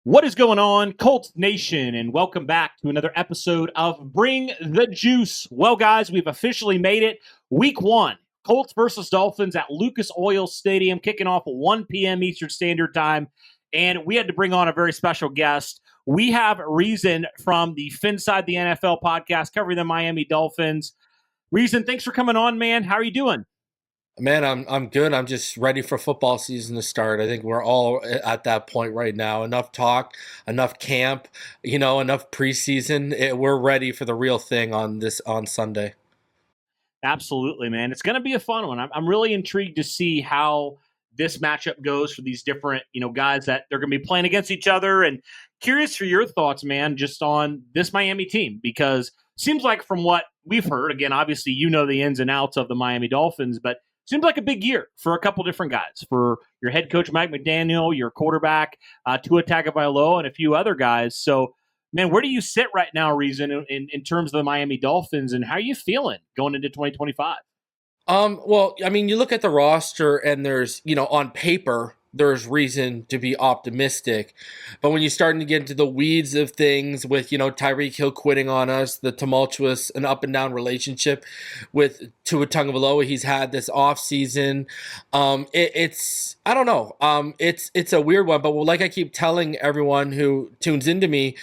What is going on, Colts Nation, and welcome back to another episode of Bring the Juice. Well, guys, we've officially made it. Week 1, Colts versus Dolphins at Lucas Oil Stadium, kicking off at 1 p.m. Eastern Standard Time, and we had to bring on a very special guest. We have Reason from the Finside the NFL podcast covering the Miami Dolphins. Reason, thanks for coming on, man. How are you doing? Man, I'm good. I'm just ready for football season to start. I think we're all at that point right now. Enough talk, enough camp, enough preseason. We're ready for the real thing on Sunday. Absolutely, man. It's going to be a fun one. I'm really intrigued to see how this matchup goes for these different, guys that they're going to be playing against each other. And curious for your thoughts, man, just on this Miami team, because seems like from what we've heard, again, obviously you know the ins and outs of the Miami Dolphins, but seems like a big year for a couple different guys. For your head coach Mike McDaniel, your quarterback Tua Tagovailoa, and a few other guys. So, man, where do you sit right now, Reason, in terms of the Miami Dolphins, and how are you feeling going into 2025? Well, I mean, you look at the roster and there's, on paper, there's reason to be optimistic. But when you're starting to get into the weeds of things with, Tyreek Hill quitting on us, the tumultuous and up and down relationship with Tua Tagovailoa he's had this offseason, it's I don't know. It's a weird one, but like I keep telling everyone who tunes into me,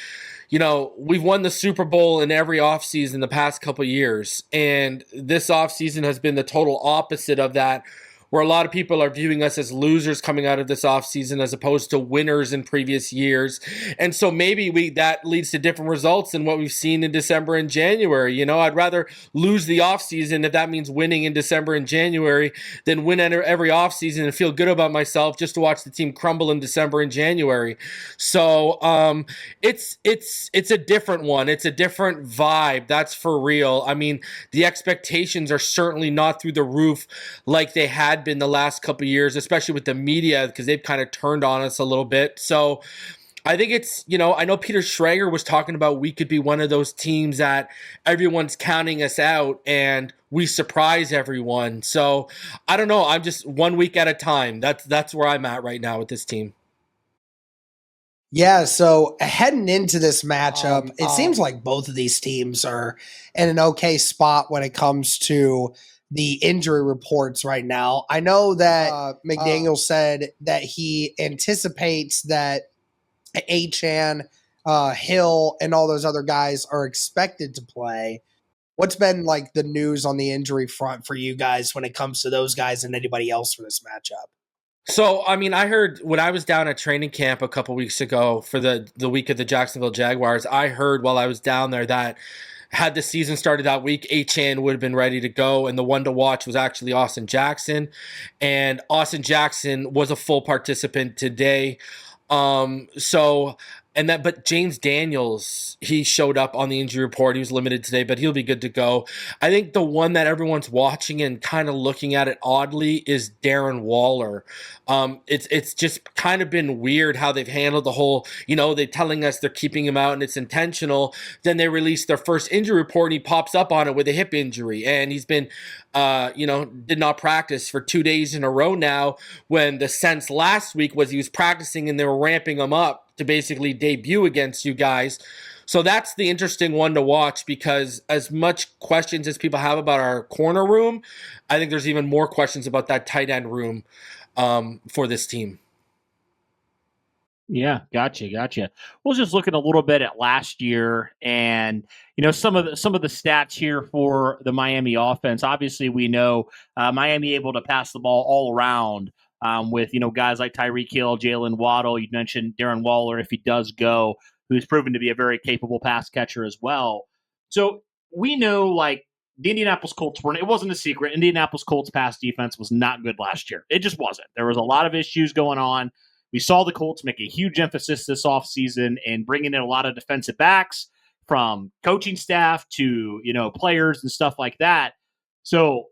we've won the Super Bowl in every offseason the past couple years, and this offseason has been the total opposite of that, where a lot of people are viewing us as losers coming out of this offseason as opposed to winners in previous years. And so maybe that leads to different results than what we've seen in December and January. I'd rather lose the offseason if that means winning in December and January than win every offseason and feel good about myself just to watch the team crumble in December and January. So it's a different one. It's a different vibe. That's for real. I mean, the expectations are certainly not through the roof like they had been the last couple of years, especially with the media, because they've kind of turned on us a little bit. So I think it's, I know Peter Schrager was talking about we could be one of those teams that everyone's counting us out and we surprise everyone. So I don't know. I'm just 1 week at a time. That's where I'm at right now with this team. Yeah, so heading into this matchup, it seems like both of these teams are in an okay spot when it comes to the injury reports right now. I know that McDaniel said that he anticipates that Achane, Hill, and all those other guys are expected to play. What's been like the news on the injury front for you guys when it comes to those guys and anybody else for this matchup? So, I mean, I heard when I was down at training camp a couple weeks ago for the week of the Jacksonville Jaguars, I heard while I was down there that had the season started that week, Achane would have been ready to go, and the one to watch was actually Austin Jackson. And Austin Jackson was a full participant today. But James Daniels, he showed up on the injury report. He was limited today, but he'll be good to go. I think the one that everyone's watching and kind of looking at it oddly is Darren Waller. It's just kind of been weird how they've handled the whole, they're telling us they're keeping him out and it's intentional. Then they release their first injury report and he pops up on it with a hip injury. And he's been, did not practice for 2 days in a row now, when the sense last week was he was practicing and they were ramping him up to basically debut against you guys. So that's the interesting one to watch, because as much questions as people have about our corner room, I think there's even more questions about that tight end room for this team. Yeah, gotcha. We'll just looking a little bit at last year, and some of the stats here for the Miami offense. Obviously, we know Miami able to pass the ball all around with guys like Tyreek Hill, Jalen Waddle. You mentioned Darren Waller if he does go, who's proven to be a very capable pass catcher as well. So we know like the Indianapolis Colts it wasn't a secret. Indianapolis Colts pass defense was not good last year. It just wasn't. There was a lot of issues going on. We saw the Colts make a huge emphasis this offseason in bringing in a lot of defensive backs, from coaching staff to, players and stuff like that. So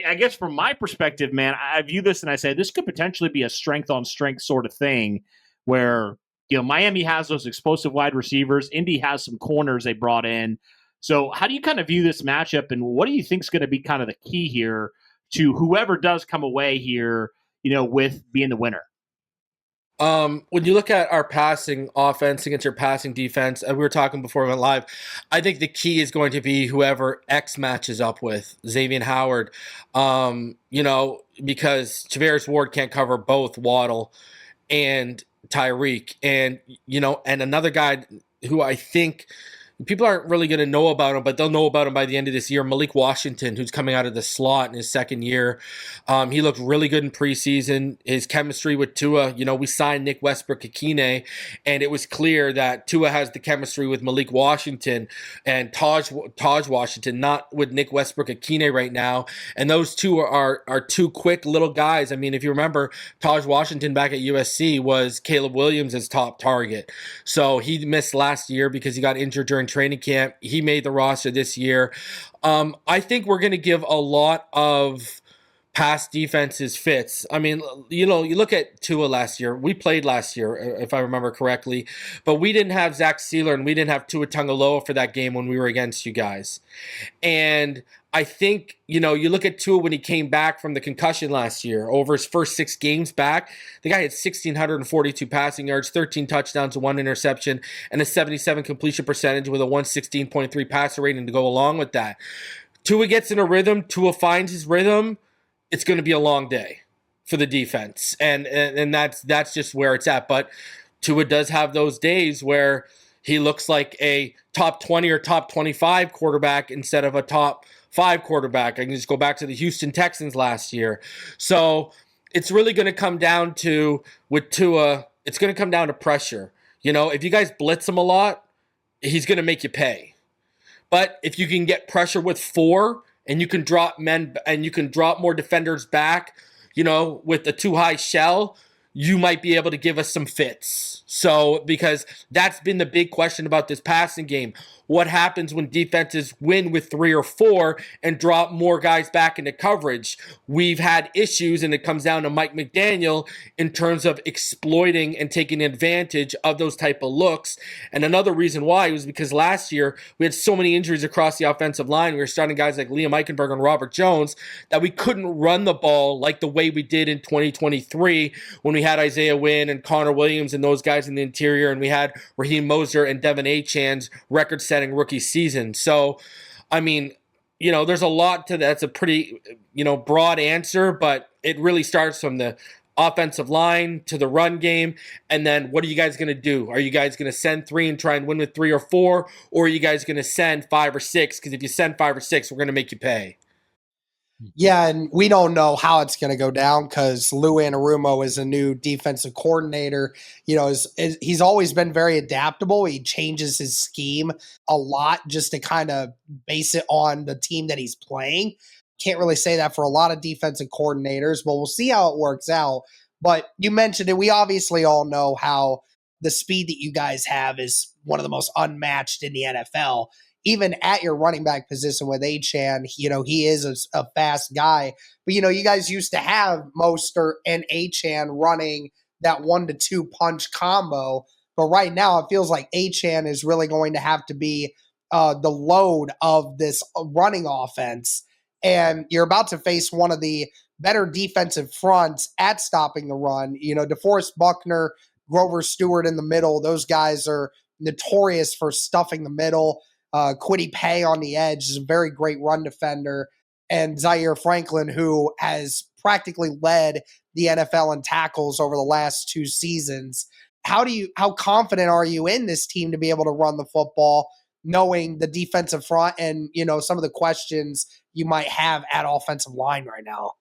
I guess from my perspective, man, I view this and I say this could potentially be a strength on strength sort of thing where, Miami has those explosive wide receivers. Indy has some corners they brought in. So how do you kind of view this matchup, and what do you think is going to be kind of the key here to whoever does come away here, with being the winner? When you look at our passing offense against your passing defense, and we were talking before we went live, I think the key is going to be whoever X matches up with, Xavier Howard, because Tavares Ward can't cover both Waddle and Tyreek. And another guy who I think people aren't really going to know about him, but they'll know about him by the end of this year, Malik Washington, who's coming out of the slot in his second year. He looked really good in preseason. His chemistry with Tua, we signed Nick Westbrook-Ikine, and it was clear that Tua has the chemistry with Malik Washington and Taj Washington, not with Nick Westbrook-Ikine right now. And those two are two quick little guys. I mean, if you remember, Taj Washington back at USC was Caleb Williams' top target. So he missed last year because he got injured during training camp. He made the roster this year. I think we're going to give a lot of pass defenses fits. I mean, you look at Tua last year. We played last year, if I remember correctly, but we didn't have Zach Sealer and we didn't have Tua Tagovailoa for that game when we were against you guys. And I think, you look at Tua when he came back from the concussion last year, over his first 6 games back, the guy had 1,642 passing yards, 13 touchdowns, 1 interception, and a 77 completion percentage with a 116.3 passer rating to go along with that. Tua gets in a rhythm, Tua finds his rhythm, it's going to be a long day for the defense. And that's just where it's at. But Tua does have those days where he looks like a top 20 or top 25 quarterback instead of a top 5 quarterback. I can just go back to the Houston Texans last year. So it's really going to come down to, with Tua, it's going to come down to pressure. If you guys blitz him a lot, he's going to make you pay. But if you can get pressure with 4 and you can drop men and you can drop more defenders back, with a too high shell, you might be able to give us some fits. So, because that's been the big question about this passing game. What happens when defenses win with 3 or 4 and drop more guys back into coverage? We've had issues, and it comes down to Mike McDaniel in terms of exploiting and taking advantage of those type of looks. And another reason why was because last year we had so many injuries across the offensive line. We were starting guys like Liam Eichenberg and Robert Jones that we couldn't run the ball like the way we did in 2023 when we had Isaiah Wynn and Connor Williams and those guys in the interior, and we had Raheem Moser and Devin Achan's record-setting rookie season. So, I mean, there's a lot to that. That's a pretty, broad answer, but it really starts from the offensive line to the run game. And then what are you guys going to do? Are you guys going to send 3 and try and win with 3 or 4? Or are you guys going to send 5 or 6? Because if you send 5 or 6, we're going to make you pay. Yeah, and we don't know how it's going to go down because Lou Anarumo is a new defensive coordinator. He's always been very adaptable. He changes his scheme a lot just to kind of base it on the team that he's playing. Can't really say that for a lot of defensive coordinators, but we'll see how it works out. But you mentioned it. We obviously all know how the speed that you guys have is one of the most unmatched in the NFL. Even at your running back position with Achane, he is a fast guy. But, you guys used to have Mostert and Achane running that 1-2 punch combo. But right now, it feels like Achane is really going to have to be the load of this running offense. And you're about to face one of the better defensive fronts at stopping the run. DeForest Buckner, Grover Stewart in the middle, those guys are notorious for stuffing the middle. Kwity Paye on the edge is a very great run defender. And Zaire Franklin, who has practically led the NFL in tackles over the last 2 seasons. How confident are you in this team to be able to run the football, knowing the defensive front and, some of the questions you might have at offensive line right now?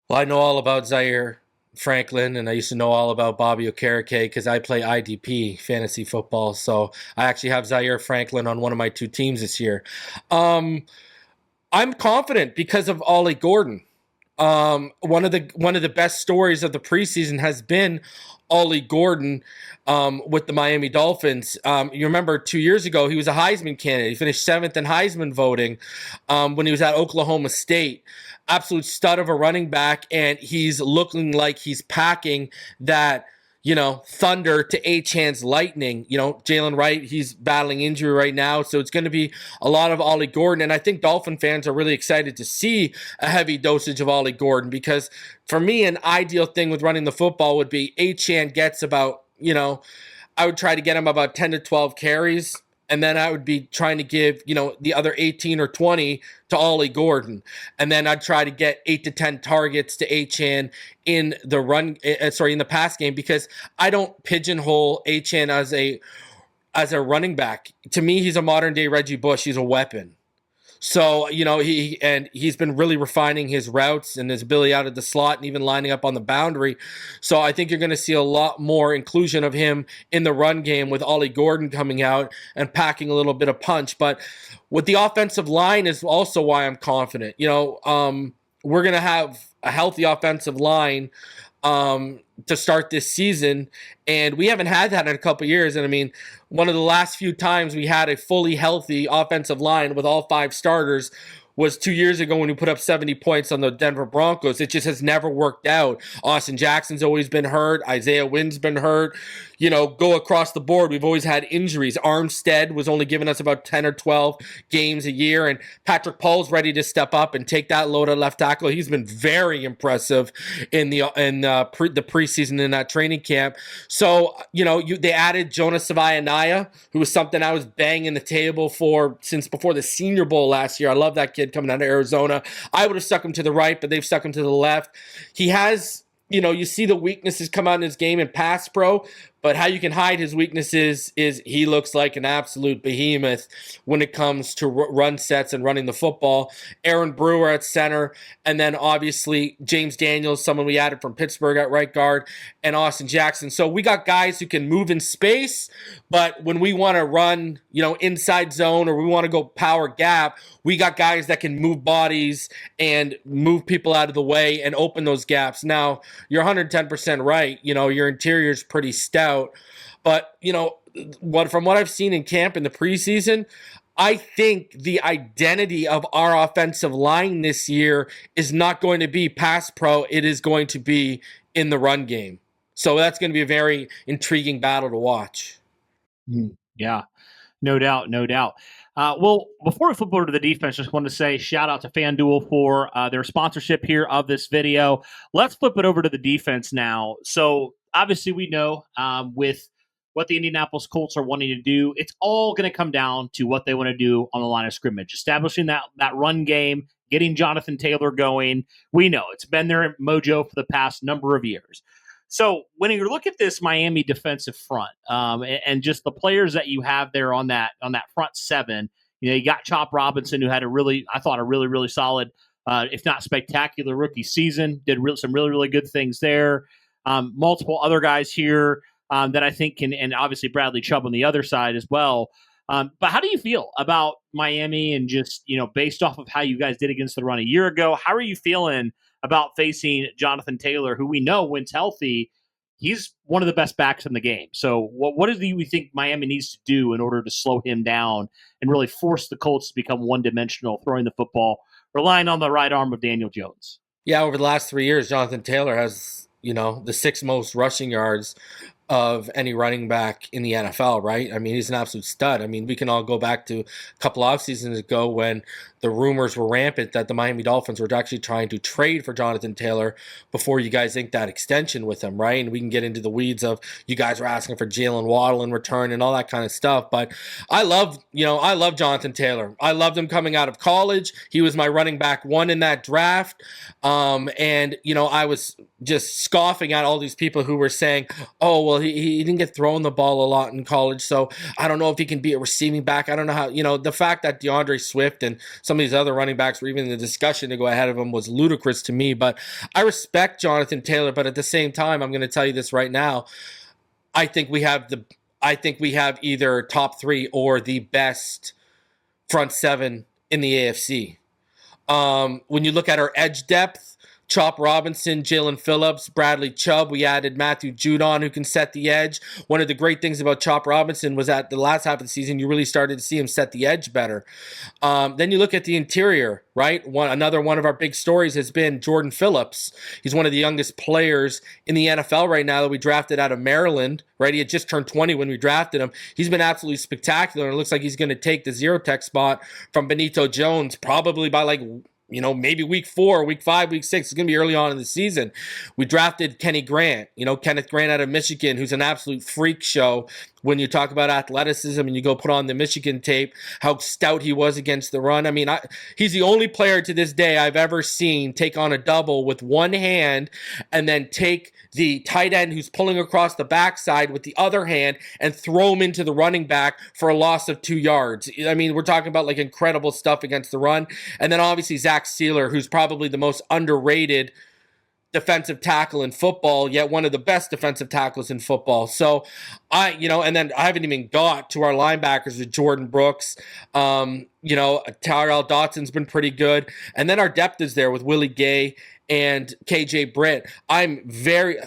Well, I know all about Zaire Franklin, and I used to know all about Bobby Okereke because I play IDP fantasy football. So I actually have Zaire Franklin on one of my 2 teams this year. I'm confident because of Ollie Gordon. One of the best stories of the preseason has been Ollie Gordon with the Miami Dolphins. You remember 2 years ago, he was a Heisman candidate. He finished 7th in Heisman voting when he was at Oklahoma State. Absolute stud of a running back, and he's looking like he's packing that, thunder to Achan's lightning. Jalen Wright, he's battling injury right now, so it's going to be a lot of Ollie Gordon. And I think Dolphin fans are really excited to see a heavy dosage of Ollie Gordon, because for me, an ideal thing with running the football would be Achan gets about, I would try to get him about 10 to 12 carries. And then I would be trying to give, the other 18 or 20 to Ollie Gordon. And then I'd try to get 8 to 10 targets to Achan in the in the pass game, because I don't pigeonhole Achan as a running back. To me, he's a modern day Reggie Bush. He's a weapon. So, he's been really refining his routes and his ability out of the slot and even lining up on the boundary. So I think you're going to see a lot more inclusion of him in the run game with Ollie Gordon coming out and packing a little bit of punch. But with the offensive line is also why I'm confident. We're going to have a healthy offensive line to start this season, and we haven't had that in a couple of years. And I mean, one of the last few times we had a fully healthy offensive line with all 5 starters was 2 years ago when we put up 70 points on the Denver Broncos. It just has never worked out. Austin Jackson's always been hurt. Isaiah Wynn's been hurt. Go across the board. We've always had injuries. Armstead was only giving us about 10 or 12 games a year, and Patrick Paul's ready to step up and take that load at left tackle. He's been very impressive in the preseason in that training camp. So, they added Jonas Savaianaya, who was something I was banging the table for since before the Senior Bowl last year. I love that kid coming out of Arizona. I would have stuck him to the right, but they've stuck him to the left. He has, you see the weaknesses come out in his game in pass pro, but how you can hide his weaknesses is he looks like an absolute behemoth when it comes to run sets and running the football. Aaron Brewer at center, and then obviously James Daniels, someone we added from Pittsburgh at right guard, and Austin Jackson. So we got guys who can move in space, but when we want to run, inside zone, or we want to go power gap, we got guys that can move bodies and move people out of the way and open those gaps. Now, you're 110% right. Your interior is pretty stout. But, from what I've seen in camp in the preseason, I think the identity of our offensive line this year is not going to be pass pro. It is going to be in the run game. So that's going to be a very intriguing battle to watch. Yeah, no doubt, no doubt. Well, before we flip over to the defense, just want to say shout out to FanDuel for their sponsorship here of this video. Let's flip it over to the defense now. So obviously we know with what the Indianapolis Colts are wanting to do, it's all going to come down to what they want to do on the line of scrimmage, establishing that run game, getting Jonathan Taylor going. We know it's been their mojo for the past number of years. So when you look at this Miami defensive front and just the players that you have there on that front seven, you got Chop Robinson, who had a really solid, if not spectacular, rookie season. Did some really good things there. Multiple other guys here that I think can, and obviously Bradley Chubb on the other side as well. But how do you feel about Miami and just, based off of how you guys did against the run a year ago, how are you feeling about facing Jonathan Taylor, who we know when healthy, he's one of the best backs in the game. So what do you think Miami needs to do in order to slow him down and really force the Colts to become one-dimensional, throwing the football, relying on the right arm of Daniel Jones? Yeah, over the last 3 years, Jonathan Taylor has, the 6th most rushing yards of any running back in the NFL, right? I mean, he's an absolute stud. I mean, we can all go back to a couple off seasons ago when the rumors were rampant that the Miami Dolphins were actually trying to trade for Jonathan Taylor before you guys inked that extension with him, right? And we can get into the weeds of you guys were asking for Jalen Waddle in return and all that kind of stuff. But I love Jonathan Taylor. I loved him coming out of college. He was my running back 1 in that draft. And I was just scoffing at all these people who were saying, oh, well, he didn't get thrown the ball a lot in college, so I don't know if he can be a receiving back. I don't know how, the fact that DeAndre Swift and some of these other running backs were even in the discussion to go ahead of him was ludicrous to me. But I respect Jonathan Taylor, but at the same time, I'm going to tell you this right now. I think we have either top 3 or the best front 7 in the AFC. When you look at our edge depth, Chop Robinson, Jalen Phillips, Bradley Chubb. We added Matthew Judon, who can set the edge. One of the great things about Chop Robinson was at the last half of the season, you really started to see him set the edge better. Then you look at the interior, right? Another one of our big stories has been Jordan Phillips. He's one of the youngest players in the NFL right now that we drafted out of Maryland, right? He had just turned 20 when we drafted him. He's been absolutely spectacular, and it looks like he's going to take the zero tech spot from Benito Jones probably by maybe week 4, week 5, week 6. It's going to be early on in the season. We drafted Kenneth Grant out of Michigan, who's an absolute freak show when you talk about athleticism and you go put on the Michigan tape, how stout he was against the run. I mean, he's the only player to this day I've ever seen take on a double with one hand and then take the tight end who's pulling across the backside with the other hand and throw him into the running back for a loss of 2 yards. I mean, we're talking about like incredible stuff against the run. And then obviously Zach Sealer, who's probably the most underrated defensive tackle in football, yet one of the best defensive tackles in football. So and then I haven't even got to our linebackers with Jordan Brooks. Tyrell Dotson's been pretty good. And then our depth is there with Willie Gay and KJ Britt. I'm very,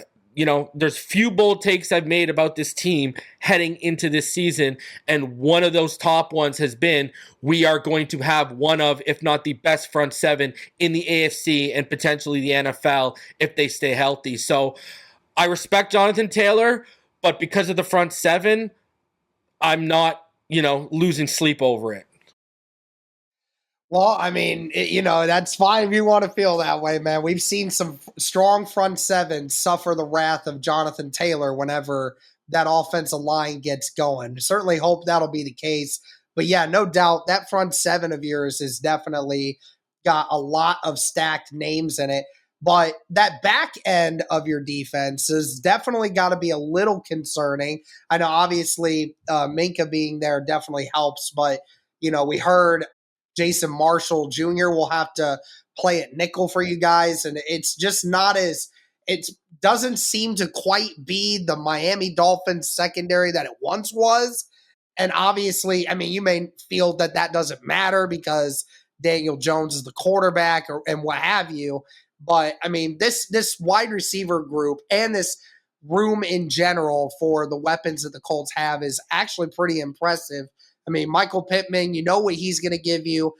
there's few bold takes I've made about this team heading into this season. And one of those top ones has been, we are going to have one of, if not the best front seven in the AFC and potentially the NFL if they stay healthy. So I respect Jonathan Taylor, but because of the front seven, I'm not, losing sleep over it. Well, I mean, that's fine if you want to feel that way, man. We've seen some strong front sevens suffer the wrath of Jonathan Taylor whenever that offensive line gets going. Certainly hope that'll be the case. But yeah, no doubt that front seven of yours has definitely got a lot of stacked names in it. But that back end of your defense has definitely got to be a little concerning. I know obviously Minkah being there definitely helps, but we heard Jason Marshall Jr. will have to play at nickel for you guys. And it's just it doesn't seem to quite be the Miami Dolphins secondary that it once was. And obviously, I mean, you may feel that doesn't matter because Daniel Jones is the quarterback and what have you. But I mean, this wide receiver group and this room in general for the weapons that the Colts have is actually pretty impressive. I mean, Michael Pittman, you know what he's going to give you.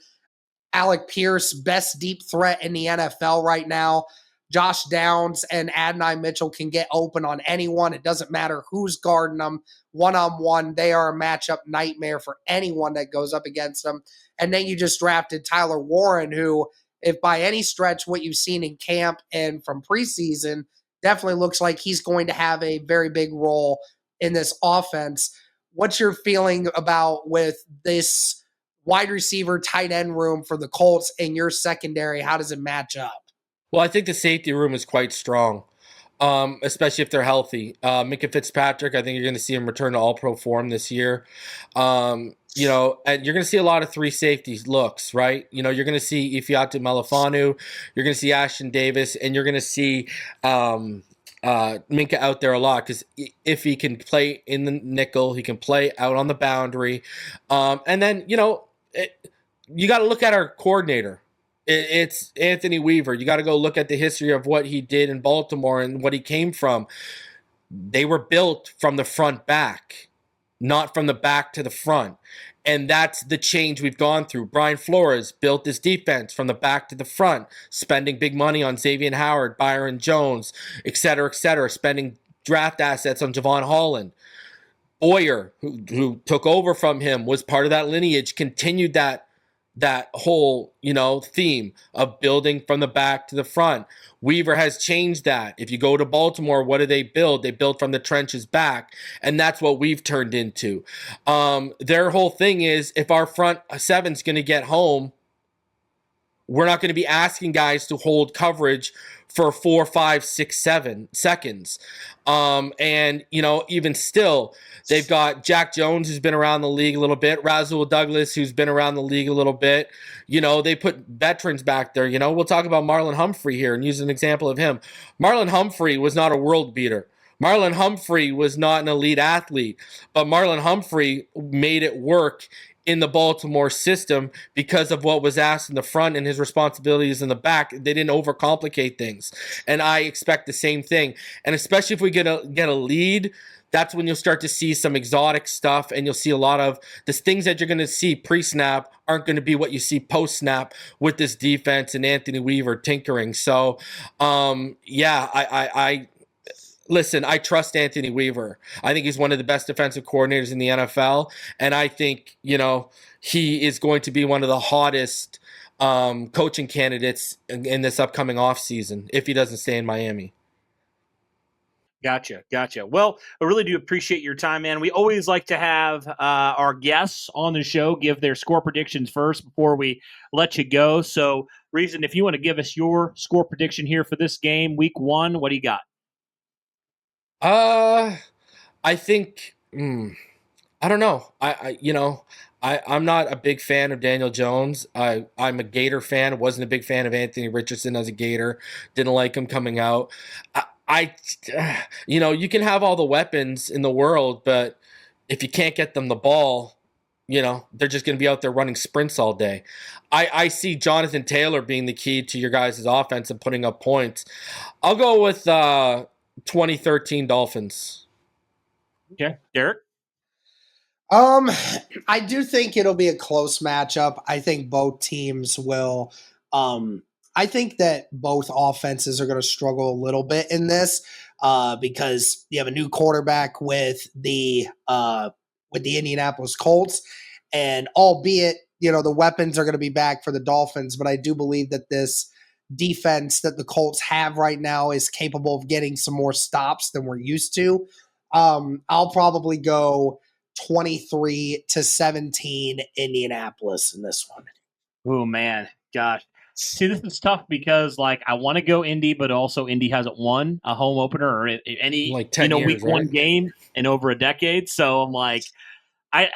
Alec Pierce, best deep threat in the NFL right now. Josh Downs and Adonai Mitchell can get open on anyone. It doesn't matter who's guarding them. One-on-one, they are a matchup nightmare for anyone that goes up against them. And then you just drafted Tyler Warren, who, if by any stretch what you've seen in camp and from preseason, definitely looks like he's going to have a very big role in this offense. What's your feeling about with this wide receiver tight end room for the Colts and your secondary? How does it match up? Well, I think the safety room is quite strong, especially if they're healthy. Minkah Fitzpatrick, I think you're going to see him return to all-pro form this year. And you're going to see a lot of three safety looks, right? You're going to see Ifeatu Melifonwu, you're going to see Ashton Davis, and you're going to see Minkah out there a lot because if he can play in the nickel, he can play out on the boundary. And then, you got to look at our coordinator. It's Anthony Weaver. You got to go look at the history of what he did in Baltimore and what he came from. They were built from the front back, not from the back to the front. And that's the change we've gone through. Brian Flores built this defense from the back to the front, spending big money on Xavier Howard, Byron Jones, et cetera, spending draft assets on Javon Holland. Boyer, who took over from him, was part of that lineage, continued that whole, theme of building from the back to the front. Weaver has changed that. If you go to Baltimore, what do they build? They build from the trenches back, and that's what we've turned into. Their whole thing is, if our front seven's going to get home, we're not going to be asking guys to hold coverage for 4, 5, 6, 7 seconds. And, even still, they've got Jack Jones, who's been around the league a little bit, Rasul Douglas, who's been around the league a little bit. They put veterans back there. We'll talk about Marlon Humphrey here and use an example of him. Marlon Humphrey was not a world beater. Marlon Humphrey was not an elite athlete, but Marlon Humphrey made it work in the Baltimore system because of what was asked in the front and his responsibilities in the back. They didn't overcomplicate things. And I expect the same thing. And especially if we get a lead, that's when you'll start to see some exotic stuff, and you'll see a lot of the things that you're going to see pre-snap aren't going to be what you see post-snap with this defense and Anthony Weaver tinkering. So, I listen, I trust Anthony Weaver. I think he's one of the best defensive coordinators in the NFL, and I think, he is going to be one of the hottest coaching candidates in this upcoming offseason if he doesn't stay in Miami. Gotcha. Well, I really do appreciate your time, man. We always like to have our guests on the show give their score predictions first before we let you go. So, Reason, if you want to give us your score prediction here for this game, week 1, what do you got? I think I don't know. I'm not a big fan of Daniel Jones. I'm a Gator fan. Wasn't a big fan of Anthony Richardson as a Gator. Didn't like him coming out. You can have all the weapons in the world, but if you can't get them the ball, they're just going to be out there running sprints all day. I see Jonathan Taylor being the key to your guys' offense and putting up points. I'll go with 2013 Dolphins. Okay. Derek? I do think it'll be a close matchup. I think both teams will I think that both offenses are going to struggle a little bit in this because you have a new quarterback with the Indianapolis Colts, and albeit the weapons are going to be back for the Dolphins, but I do believe that this defense that the Colts have right now is capable of getting some more stops than we're used to. I'll probably go 23-17 Indianapolis in this one. Oh man, gosh. See, this is tough because, I want to go Indy, but also Indy hasn't won a home opener or any like 10 years, week 1 game in over a decade. So I'm like, I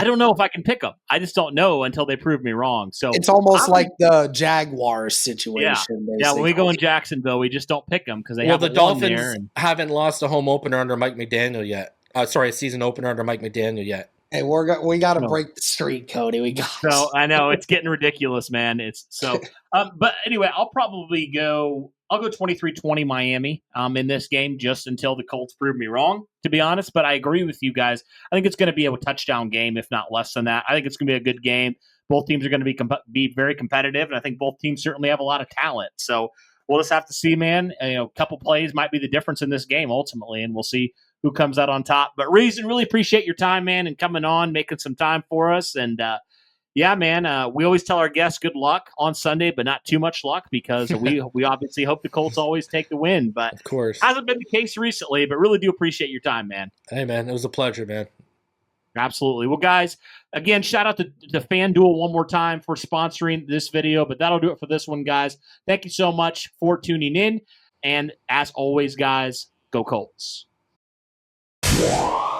don't know if I can pick them. I just don't know until they prove me wrong. So it's almost like the Jaguars situation. Yeah. When we go in Jacksonville, we just don't pick them because they have the Dolphins haven't lost a home opener under Mike McDaniel yet. A season opener under Mike McDaniel yet. Hey, we got to break the streak, Cody. We got. So I know it's getting ridiculous, man. It's so. But anyway, I'll go 23-20 Miami in this game just until the Colts prove me wrong, to be honest. But I agree with you guys. I think it's going to be a touchdown game, if not less than that. I think it's going to be a good game. Both teams are going to be very competitive, and I think both teams certainly have a lot of talent. So we'll just have to see, man. A couple plays might be the difference in this game ultimately, and we'll see who comes out on top. But Reason, really appreciate your time, man, and coming on, making some time for us. And yeah, man, we always tell our guests good luck on Sunday, but not too much luck because we obviously hope the Colts always take the win. But of course, hasn't been the case recently. But really do appreciate your time, man. Hey, man, it was a pleasure, man. Absolutely. Well, guys, again, shout out to FanDuel one more time for sponsoring this video. But that'll do it for this one, guys. Thank you so much for tuning in. And as always, guys, go Colts. Yeah.